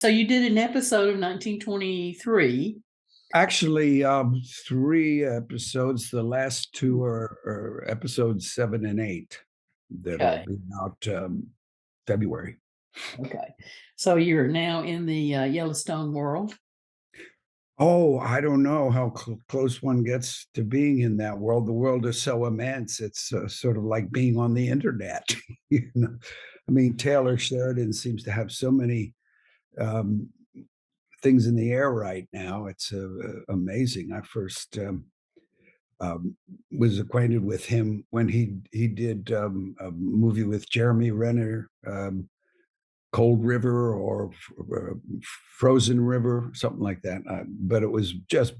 So you did an episode of 1923. Actually, 3 episodes. The last 2 are episodes 7 and 8 that'll Okay. be out, February. Okay. So you're now in the Yellowstone world. Oh, I don't know how close one gets to being in that world. The world is so immense. It's, sort of like being on the internet, you know? I mean, Taylor Sheridan seems to have so many, um, things in the air right now. It's, amazing. I first, um, was acquainted with him when he did a movie with Jeremy Renner, Cold River or Frozen River, something like that. But it was just,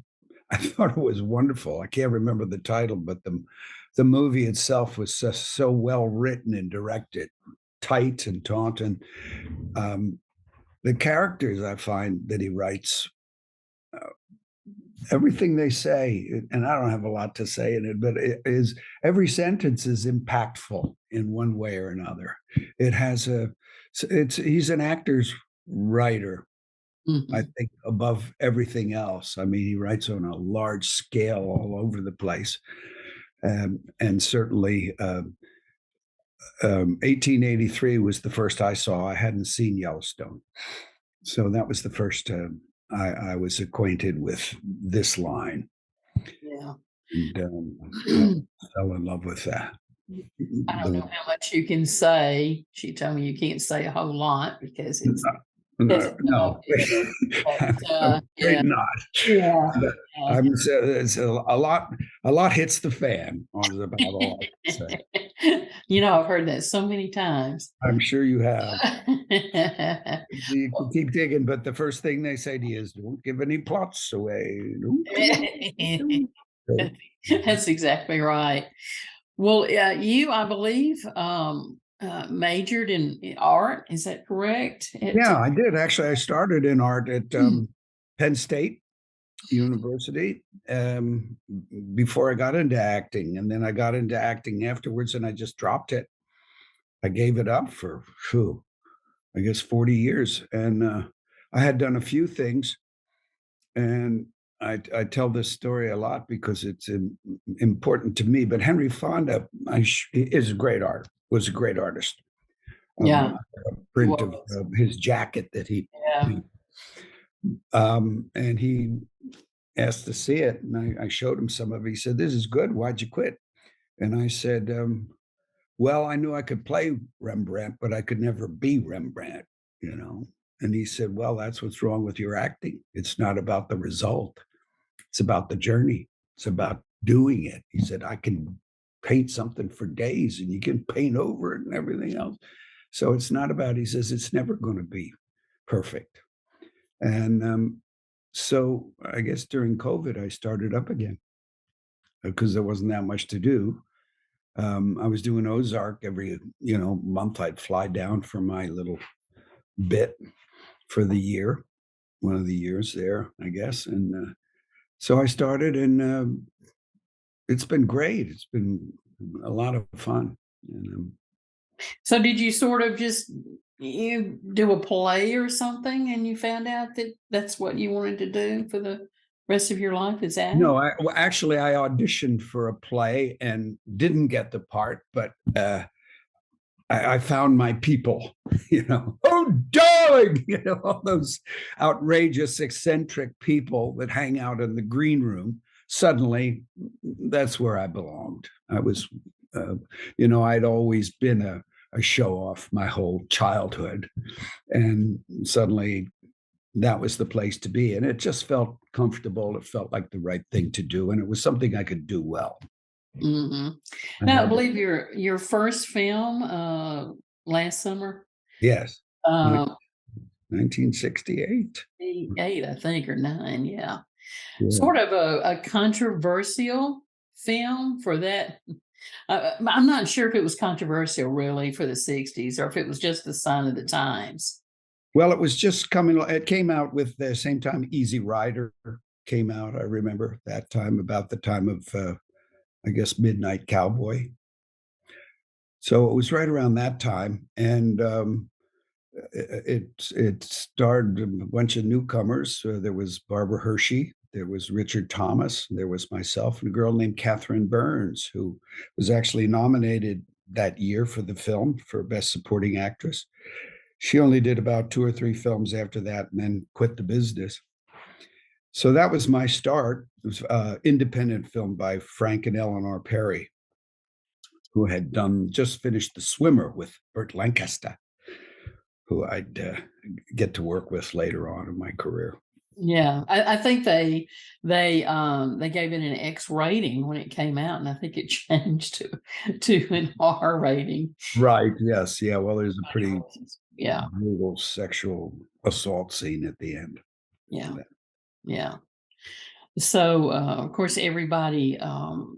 I thought it was wonderful. I can't remember the title, but the movie itself was just so well written and directed, tight and taut, and um, the characters I find that he writes everything they say, and I don't have a lot to say in it, but it is every sentence is impactful in one way or another. It has it's he's an actor's writer, I Mhm. think, above everything else. I mean, he writes on a large scale all over the place. And certainly 1883 was the first I saw. I hadn't seen Yellowstone. So that was the first I was acquainted with this line. Yeah. And, I I fell in love with that. don't know The how much you can say. She told me you can't say a whole lot because no, doesn't come off no, good. But I'm yeah, afraid not. yeah, But yeah. I'm so it's a lot hits the fan is about all I can say. I've heard that so many times. I'm sure you have. You can keep digging, but the first thing they say to you is, "Don't give any plots away. Don't give any." So, That's exactly right. Well, you, I believe, majored in art. Is that correct? yeah, I did. Actually, I started in art at Mm. Penn State University, before I got into acting, and then I got into acting afterwards, and I just dropped it. I gave it up for, phew, I guess 40 years, and, I had done a few things, and I tell this story a lot because it's important to me, but Henry Fonda, is a great art was a great artist. Yeah, I have a he print of, was. his jacket that he Yeah. and he asked to see it, and I showed him some of it. He said, "This is good. Why'd you quit?" And I said, "Well, I knew I could play Rembrandt, but I could never be Rembrandt, you know." And he said, "Well, that's what's wrong with your acting. It's not about the result. It's about the journey. It's about doing it." He said, "I can paint something for days and you can paint over it and everything else. So it's not about," he says, "it's never going to be perfect." And so I guess during COVID, I started up again because there wasn't that much to do. I was doing Ozark every, month. I'd fly down for my little bit for the year, one of the years there, I guess. And so I started, and it's been great. It's been a lot of fun. And So did you sort of just you do a play or something and you found out that that's what you wanted to do for the rest of your life? Is that it? no, actually, I auditioned for a play and didn't get the part, but I found my people, oh, darling, all those outrageous, eccentric people that hang out in the green room. Suddenly, that's where I belonged. I was, uh, I'd always been a show off my whole childhood. And suddenly that was the place to be. And it just felt comfortable. It felt like the right thing to do. And it was something I could do well. Mhm. I Now, I had, believe your first film, last summer, yes, uh, 1968. 8, I think, or 9, yeah. Yeah. Sort of a controversial film for that. I'm not sure if it was controversial really for the '60s or if it was just the sign of the times. Well, it was just coming. It came out with the same time Easy Rider came out. I remember that time, about the time of, I guess, Midnight Cowboy. So it was right around that time, and It starred a bunch of newcomers. There was Barbara Hershey, there was Richard Thomas, there was myself, and a girl named Catherine Burns, who was actually nominated that year for the film for Best Supporting Actress. She only did about 2 or 3 films after that and then quit the business. So that was my start. It was independent film by Frank and Eleanor Perry, who had done just finished The Swimmer with Burt Lancaster, who I'd get to work with later on in my career. Yeah, I think they gave it an X rating when it came out, and I think it changed to an R rating. Right. Yes. Yeah. Well, there's a pretty Yeah, brutal sexual assault scene at the end of yeah, that. yeah. So, of course, everybody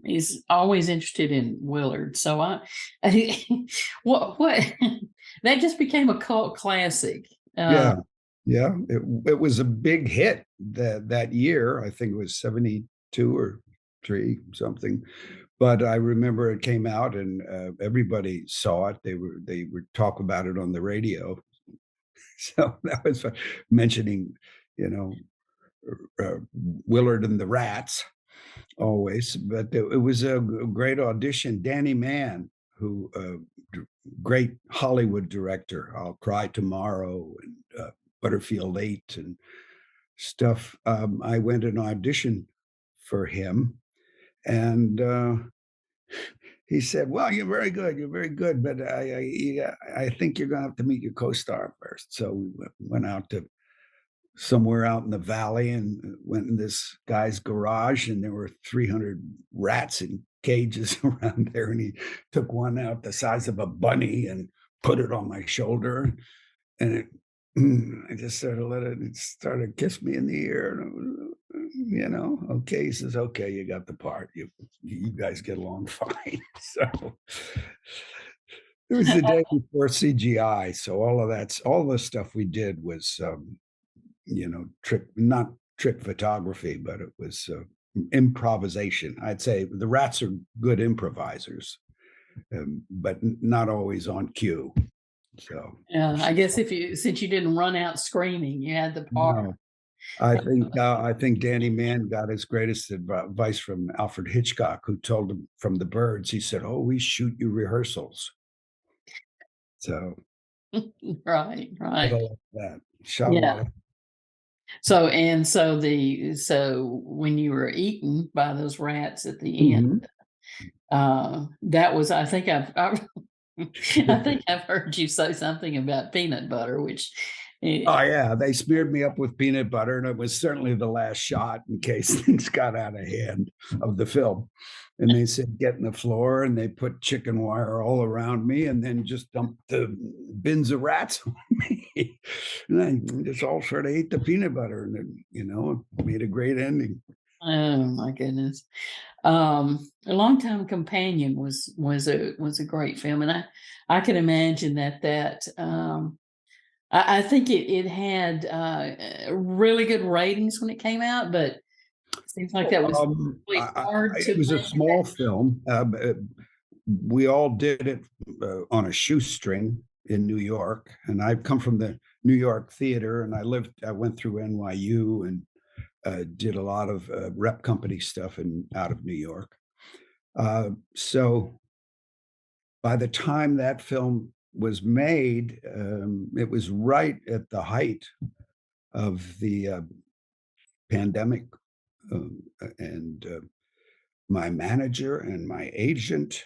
is always interested in Willard. So what that just became a cult classic. Yeah. Yeah. It was a big hit that year. I think it was 72 or 3 something. But I remember it came out and everybody saw it. They would talk about it on the radio. So that was fun. Mentioning, you know, Willard and the Rats always, but it was a great audition. Danny Mann, who great Hollywood director, I'll Cry Tomorrow and Butterfield 8 and stuff. I went and auditioned for him, and he said, "Well, you're very good. You're very good, but I think you're going to have to meet your co-star first." So we went out to somewhere out in the valley and went in this guy's garage, and there were 300 rats in cages around there, and he took one out the size of a bunny and put it on my shoulder, and I just sort of let it started kiss me in the ear, and it was, okay. He says, "Okay, you got the part. You guys get along fine." So it was the day before CGI, so all the stuff we did was trick, not trick photography, but it was improvisation. I'd say the rats are good improvisers, but not always on cue. So Yeah, I guess if you since you didn't run out screaming, you had the part. no, I think Danny Mann got his greatest advice from Alfred Hitchcock, who told him from The Birds. He said, "Always shoot your rehearsals." So Right, did a right. lot of that. Shot a Yeah. lot of. So when you were eaten by those rats at the end, Mhm. that was I think I've heard you say something about peanut butter, which Oh, eh, yeah, they smeared me up with peanut butter, and it was certainly the last shot in case things got out of hand of the film, and they said, "Get in the floor," and they put chicken wire all around me and then just dumped the bins of rats on me, and I just all sort of ate the peanut butter, and then, it made a great ending. oh my goodness. A Longtime Companion was a great film, and I can imagine I think it had really good ratings when it came out, but it seems like that was really hard to It was a make at small film, we all did it on a shoestring in New York, and I've come from the New York theater, and I went through NYU and did a lot of rep company stuff in out of New York. So by the time that film was made, it was right at the height of the pandemic, and my manager and my agent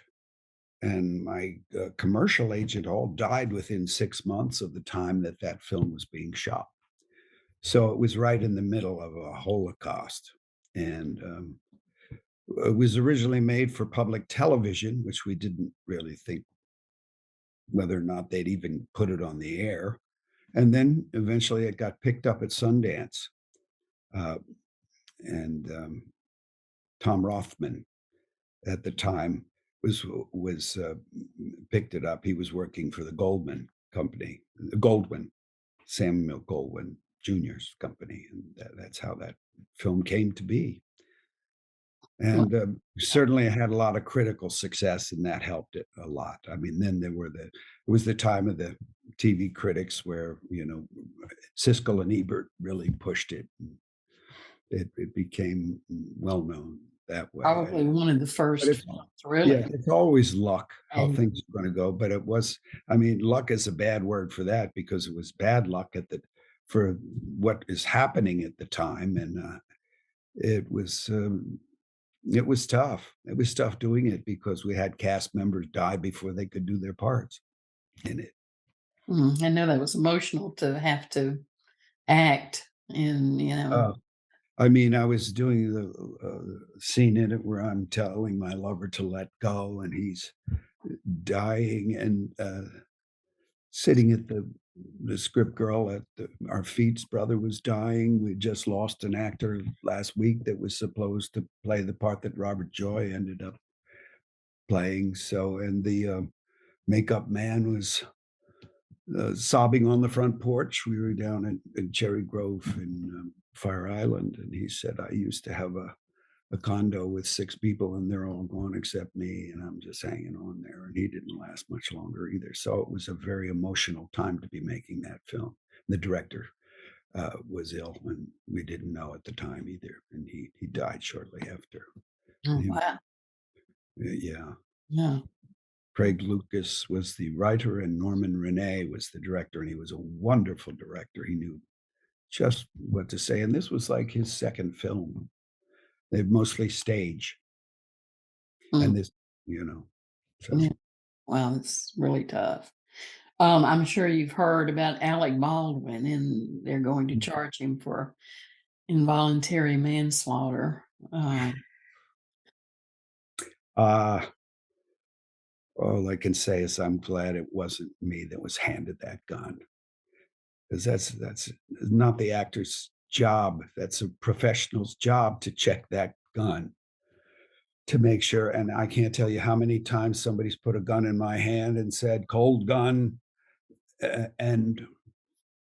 and my commercial agent all died within 6 months of the time that that film was being shot. So it was right in the middle of a holocaust. And it was originally made for public television, which we didn't really think whether or not they'd even put it on the air. And then eventually it got picked up at Sundance. Uh, and Tom Rothman at the time was picked it up. He was working for the Goldman company, Goldwyn, Samuel Goldwyn Jr.'s company, and that's how that film came to be. Well, And, certainly had a lot of critical success, and that helped it a lot. I mean, then there were the it was the time of the TV critics where, Siskel and Ebert really pushed it, and it became well known that way, probably one of the but first it's films, yeah, really. it's always luck how And things are gonna go, but it was I mean, luck is a bad word for that because it was bad luck for what is happening at the time, and, it was, it was tough. It was tough doing it because we had cast members die before they could do their parts in it. I know that was emotional to have to act and, Uh, I mean, I was doing the, scene in it where I'm telling my lover to let go, and he's dying and, sitting at the script girl at our feet's brother was dying. We just lost an actor last week that was supposed to play the part that Robert Joy ended up playing, so and the, makeup man was sobbing on the front porch. We were down in Cherry Grove in Fire Island, and he said, "I used to have a condo with 6 people, and they're all gone except me, and I'm just hanging on there." And he didn't last much longer either. So it was a very emotional time to be making that film. The director was ill, and we didn't know at the time either, and he died shortly after. oh, He, wow. yeah. Yeah. Craig Lucas was the writer and Norman Renee was the director, and he was a wonderful director. He knew just what to say, and this was like his second film. They mostly stage, and Mm, this, you know, yeah. so Wow, it's really tough. I'm sure you've heard about Alec Baldwin, and they're going to charge him for involuntary manslaughter. uh, all I can say is I'm glad it wasn't me that was handed that gun, because that's not the actor's job. That's a professional's job to check that gun to make sure, and I can't tell you how many times somebody's put a gun in my hand and said, "Cold gun," and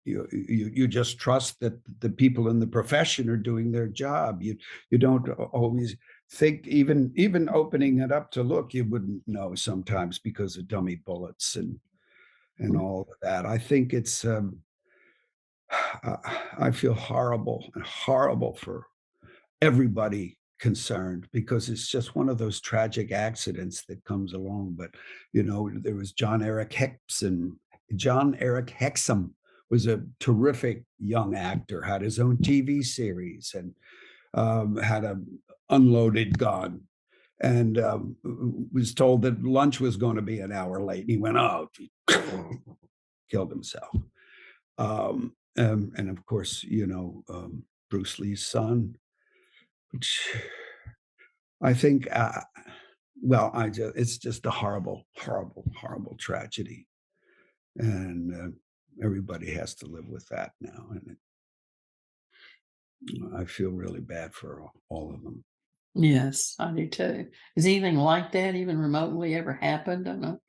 you just trust that the people in the profession are doing their job. You don't always think even opening it up to look, you wouldn't know sometimes because of dummy bullets and all of that. I think it's, I feel horrible, horrible for everybody concerned because it's just one of those tragic accidents that comes along. But, there was John Eric Hexum was a terrific young actor, had his own TV series and had a unloaded gun and was told that lunch was going to be an hour late. And he went, oh, killed himself. And of course, Bruce Lee's son, which I think, well, it's just a horrible, horrible, horrible tragedy, and everybody has to live with that now, and I feel really bad for all of them. Yes, I do too. Has anything like that even remotely ever happened on a,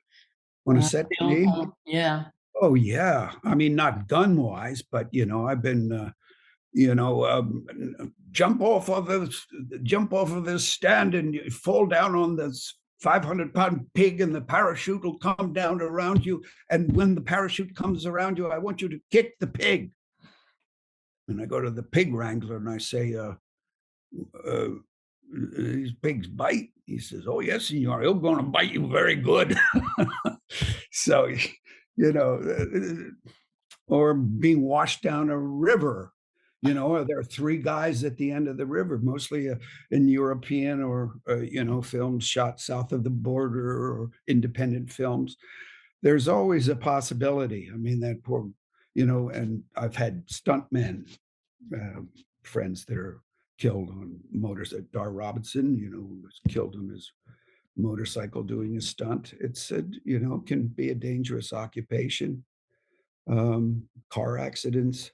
On a set to film? me? Yeah. Oh, yeah. I mean, not gun-wise, but, I've been, jump off of this stand and you fall down on this 500-pound pig and the parachute will come down around you. And when the parachute comes around you, I want you to kick the pig. And I go to the pig wrangler and I say, uh, these pigs bite. He says, oh, yes, senor, he'll going to bite you very good. So, you know, or being washed down a river. There are 3 guys at the end of the river, mostly in European or films shot south of the border or independent films. There's always a possibility. I mean, that poor, and I've had stuntmen, uh, friends that are killed on motors. Dar Robinson, who was killed on his motorcycle doing a stunt. It's can be a dangerous occupation. Car accidents,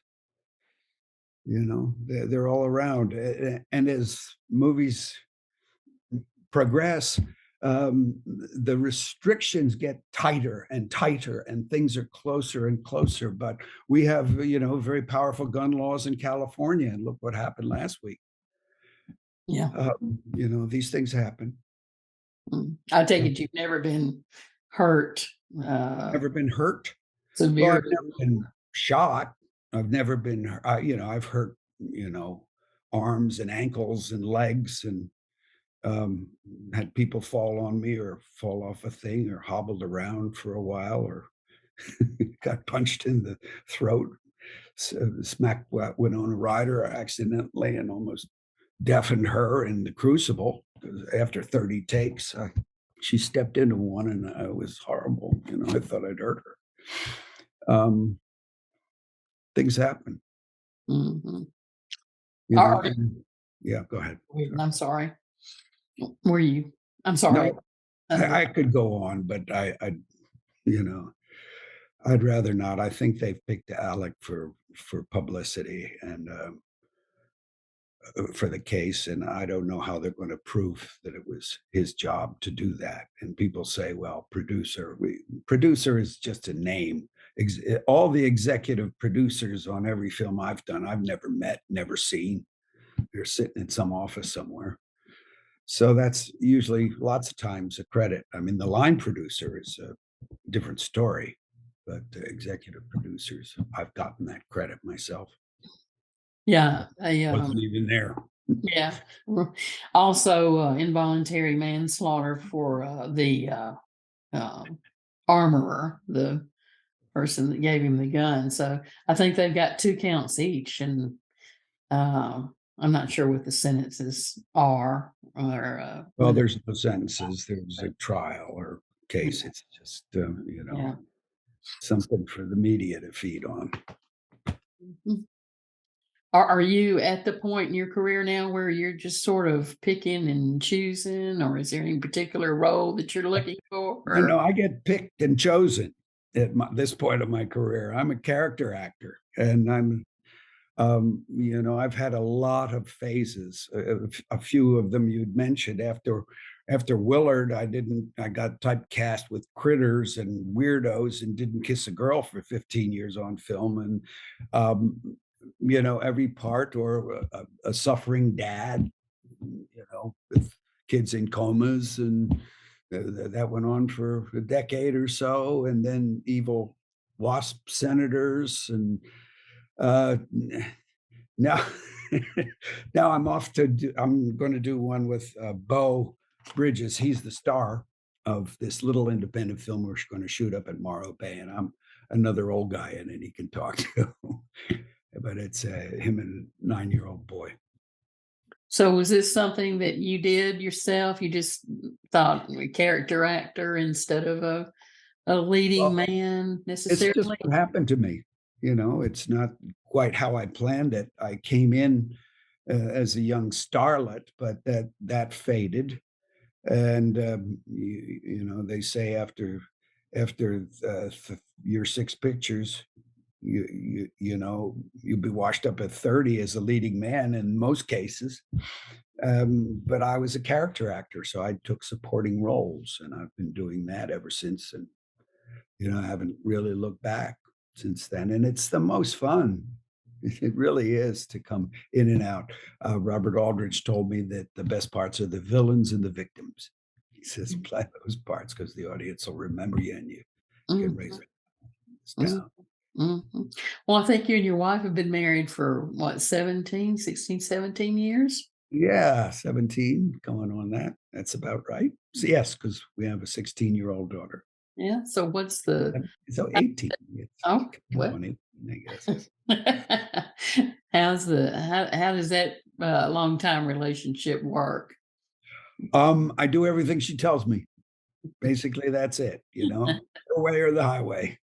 they're all around. And as movies progress, the restrictions get tighter and tighter, and things are closer and closer. But we have, very powerful gun laws in California, and look what happened last week. Yeah. These things happen. I take Uh, it you've never been hurt, uh, Never been hurt. Well, I've severely. never been shot. I've never been, I've hurt, arms and ankles and legs and um, had people fall on me or fall off a thing or hobbled around for a while or got punched in the throat, smacked Winona Ryder accidentally and almost deafened her in the Crucible. 'Cause after 30 takes, she stepped into one and it was horrible. I thought I'd hurt her. Things happen, Mhm. Are and yeah, go ahead. Sorry. I'm sorry. Were you I'm sorry. No, Uh, I could go on, but you know, I'd rather not. I think they've picked Alec for publicity and for the case, and I don't know how they're going to prove that it was his job to do that. And people say, "Well, producer is just a name." All the executive producers on every film I've done, I've never met, never seen. They're sitting in some office somewhere. So that's usually lots of times a credit. I mean, the line producer is a different story, but executive producers, I've gotten that credit myself. yeah, I, Wasn't even there. yeah. Also, involuntary manslaughter for, um, armorer, the person that gave him the gun. So I think they've got 2 counts each, and, I'm not sure what the sentences are or, Well, when there's no sentences. There's a trial or they case. It's just, yeah. something for the media to feed on. Mhm. Are you at the point in your career now where you're just sort of picking and choosing, or is there any particular role that you're looking for? Or I get picked and chosen at this point of my career. I'm a character actor, and I've had a lot of phases. A few of them you'd mentioned. After Willard, I got typecast with critters and weirdos and didn't kiss a girl for 15 years on film. And every part or a suffering dad, with kids in comas and that went on for a decade or so, and then evil wasp senators and uh, now, now I'm going to do one with Bo Bridges. He's the star of this little independent film we're going to shoot up at Morro Bay, and I'm another old guy in it he can talk to. But it's him and a 9-year-old boy. so was this something that you did yourself? You just thought a character actor instead of a leading Well, man it's just necessarily? what happened to me. It's not quite how I planned it. I came in as a young starlet, but that faded. And they say after your 6 pictures, you'll be washed up at 30 as a leading man in most cases. But I was a character actor, so I took supporting roles, and I've been doing that ever since. And I haven't really looked back since then, and it's the most fun. It really is to come in and out. Robert Aldrich told me that the best parts are the villains and the victims. He says, "Play those parts because the audience will remember you and you can raise Mhm, this mhm, down." mhm. Well, I think you and your wife have been married for what, 17, 16, 17 years? Yeah, 17 going on that. That's about right. So, yes, because we have a 16-year-old daughter. Yeah. So what's the So 18. It's oh, coming well. on 18, I guess. How does that long time relationship work? I do everything she tells me. Basically, that's it, her way or the highway.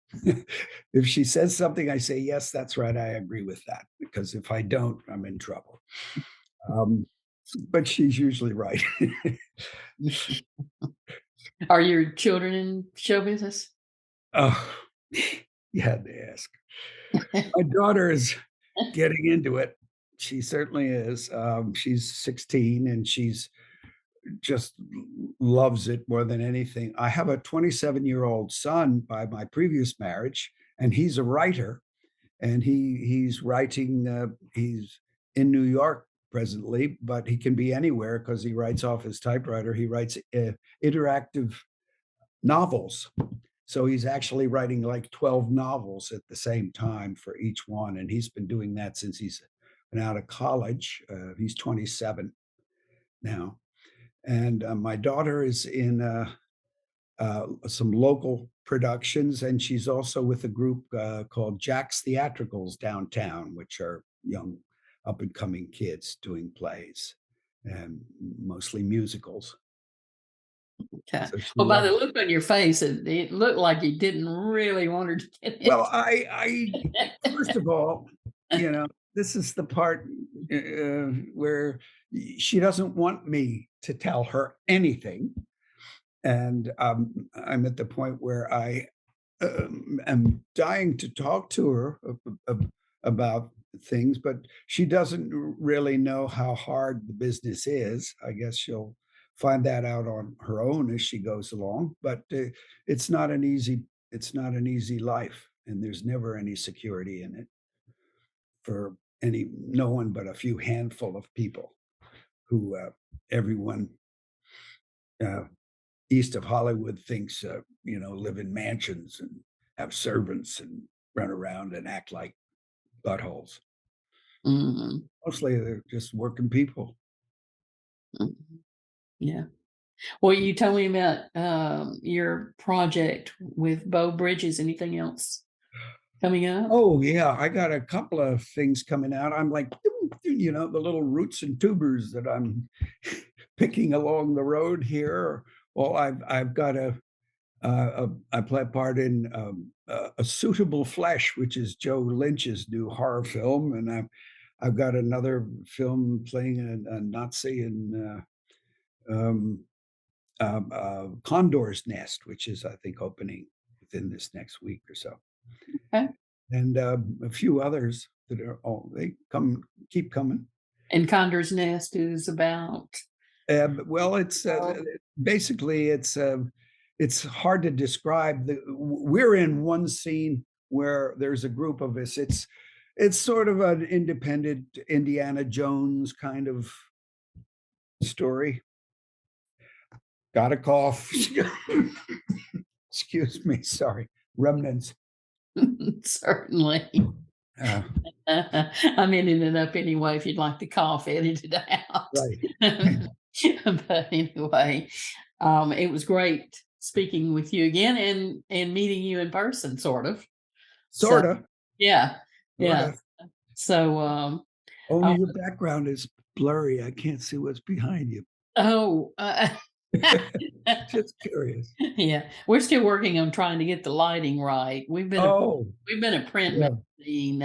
If she says something, I say, "Yes, that's right, I agree with that," because if I don't, I'm in trouble. Um, but she's usually right. Are your children in show business? Oh, you had to ask. My daughter is getting into it. She certainly is. She's 16, and she's just loves it more than anything. I have a 27-year-old son by my previous marriage, and he's a writer, and he's writing. He's in New York presently, but he can be anywhere because he writes off his typewriter. He writes interactive novels. So he's actually writing like 12 novels at the same time for each one. And he's been doing that since he's been out of college. He's 27 now. And my daughter is in some local productions, and she's also with a group called Jack's Theatricals downtown, which are young, up and coming kids doing plays and mostly musicals. Okay. So she Well, by the loves. look on your face, it looked like you didn't really want her to get Well, it. I first of all, this is the part where she doesn't want me to tell her anything, and I'm at the point where I am dying to talk to her about things, but she doesn't really know how hard the business is. I guess she'll find that out on her own as she goes along. But it's not an easy it's not an easy life, and there's never any security in it for any no one but a few handful of people who everyone uh, east of Hollywood thinks, live in mansions and have servants and run around and act like buttholes. Mhm, Mostly they're just working people. mhm. Yeah. Well, you told me about, your project with Bo Bridges. Anything else coming up? Oh, yeah, I got a couple of things coming out. I'm like, the little roots and tubers that I'm picking along the road here. Well, I've got I play a part in A Suitable Flesh, which is Joe Lynch's new horror film, and I've got another film playing a Nazi in Condor's Nest, which is I think opening within this next week or so, Okay. and a few others that are all they come keep coming. And Conder's Nest is about Well, oh, basically it's hard to describe. We're in one scene where there's a group of us. It's sort of an independent Indiana Jones kind of story. Got a cough. Excuse me. Sorry. Remnants. certainly. Uh, I'm ending it up anyway if you'd like the cough edited out. right. But anyway, it was great speaking with you again and meeting you in person, sort of. So Sort of. yeah, Sort yeah. of. So Only oh, your background is blurry. I can't see what's behind you. oh Just curious. yeah, we're still working on trying to get the lighting right. Oh, We've been a print yeah. magazine.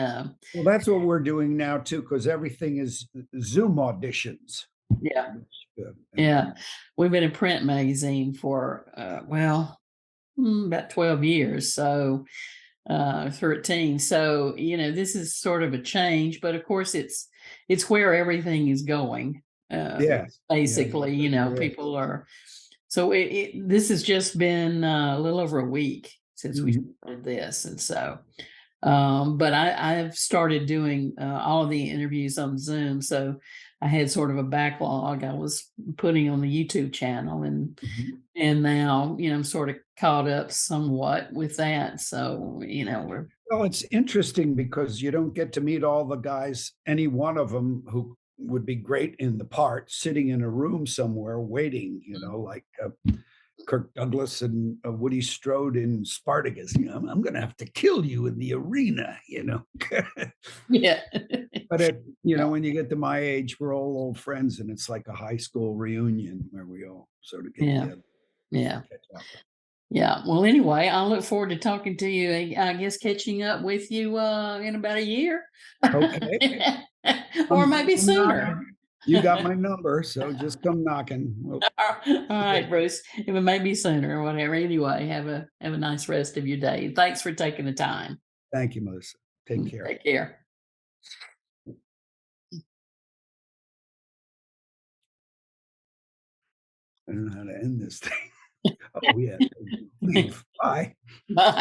Well, that's what we're doing now too, because everything is Zoom auditions. Yeah, Which, yeah, we've been a print magazine for about 12 years. So 13. So, this is sort of a change, but of course it's where everything is going. yes, yeah, it Basically, certainly is. people are so this has just been a little over a week since we Mhm. started this. And so but I've started doing all of the interviews on Zoom. So I had sort of a backlog I was putting on the YouTube channel, Mhm. and now, I'm sort of caught up somewhat with that. So, we're Well, it's interesting because you don't get to meet all the guys, any one of them who would be great in the part, sitting in a room somewhere waiting, like Kirk Douglas and Woody Strode in Spartacus. I'm going to have to kill you in the arena. yeah. But when you get to my age, we're all old friends, and it's like a high school reunion where we all sort of get Yeah. together, Yeah. catch up. Yeah. Well, anyway, I look forward to talking to you. I guess catching up with you in about a year. Okay, Or come, maybe come sooner. knocking. You got my number, so just come knocking. Well, All right, Bruce. If it may be sooner or whatever. Anyway, have a nice rest of your day. Thanks for taking the time. thank you, Melissa. Take care. Take care. I don't know how to end this thing. Oh yeah, leave. Bye. Bye.